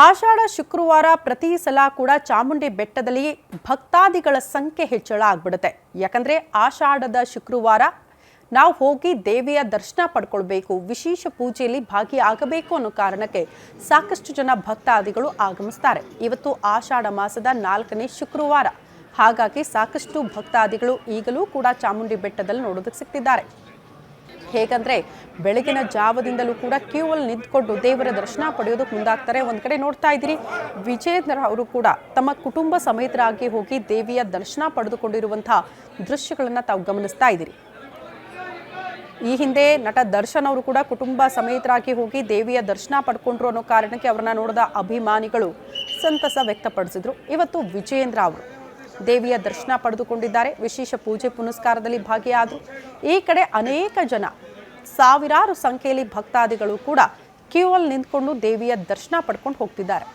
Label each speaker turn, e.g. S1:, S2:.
S1: ಆಷಾಢ ಶುಕ್ರವಾರ ಪ್ರತಿ ಸಲ ಕೂಡ ಚಾಮುಂಡಿ ಬೆಟ್ಟದಲ್ಲಿ ಭಕ್ತಾದಿಗಳ ಸಂಖ್ಯೆ ಹೆಚ್ಚಳ ಆಗ್ಬಿಡುತ್ತೆ. ಯಾಕಂದ್ರೆ ಆಷಾಢದ ಶುಕ್ರವಾರ ನಾವು ಹೋಗಿ ದೇವಿಯ ದರ್ಶನ ಪಡ್ಕೊಳ್ಬೇಕು, ವಿಶೇಷ ಪೂಜೆಯಲ್ಲಿ ಭಾಗಿಯಾಗಬೇಕು ಅನ್ನೋ ಕಾರಣಕ್ಕೆ ಸಾಕಷ್ಟು ಜನ ಭಕ್ತಾದಿಗಳು ಆಗಮಿಸ್ತಾರೆ. ಇವತ್ತು ಆಷಾಢ ಮಾಸದ 4ನೇ ಶುಕ್ರವಾರ, ಹಾಗಾಗಿ ಸಾಕಷ್ಟು ಭಕ್ತಾದಿಗಳು ಈಗಲೂ ಕೂಡ ಚಾಮುಂಡಿ ಬೆಟ್ಟದಲ್ಲಿ ನೋಡೋದಕ್ಕೆ ಸಿಗ್ತಿದ್ದಾರೆ. ಹೇಗಂದ್ರೆ ಬೆಳಗಿನ ಜಾವದಿಂದಲೂ ಕೂಡ ಕ್ಯೂ ಅಲ್ಲಿ ನಿಂತ್ಕೊಂಡು ದೇವರ ದರ್ಶನ ಪಡೆಯೋದಕ್ಕೆ ಮುಂದಾಗ್ತಾರೆ. ಒಂದ್ ಕಡೆ ನೋಡ್ತಾ ಇದ್ದೀರಿ, ವಿಜೇಂದ್ರ ಅವರು ಕೂಡ ತಮ್ಮ ಕುಟುಂಬ ಸಮೇತರಾಗಿ ಹೋಗಿ ದೇವಿಯ ದರ್ಶನ ಪಡೆದುಕೊಂಡಿರುವಂತಹ ದೃಶ್ಯಗಳನ್ನ ತಾವು ಗಮನಿಸ್ತಾ ಇದ್ದೀರಿ. ಈ ಹಿಂದೆ ನಟ ದರ್ಶನ್ ಅವರು ಕೂಡ ಕುಟುಂಬ ಸಮೇತರಾಗಿ ಹೋಗಿ ದೇವಿಯ ದರ್ಶನ ಪಡ್ಕೊಂಡ್ರು ಅನ್ನೋ ಕಾರಣಕ್ಕೆ ಅವರನ್ನ ನೋಡಿದ ಅಭಿಮಾನಿಗಳು ಸಂತಸ ವ್ಯಕ್ತಪಡಿಸಿದ್ರು. ಇವತ್ತು ವಿಜೇಂದ್ರ ಅವರು ದೇವಿಯ ದರ್ಶನ ಪಡೆದುಕೊಂಡಿದ್ದಾರೆ, ವಿಶೇಷ ಪೂಜೆ ಪುನಸ್ಕಾರದಲ್ಲಿ ಭಾಗಿಯಾದರು. ಈ ಕಡೆ ಅನೇಕ ಜನ, ಸಾವಿರಾರು ಸಂಖ್ಯೆಯಲ್ಲಿ ಭಕ್ತಾದಿಗಳು ಕೂಡ ಕ್ಯೂ ಅಲ್ಲಿ ನಿಂತ್ಕೊಂಡು ದೇವಿಯ ದರ್ಶನ ಪಡ್ಕೊಂಡು ಹೋಗ್ತಿದ್ದಾರೆ.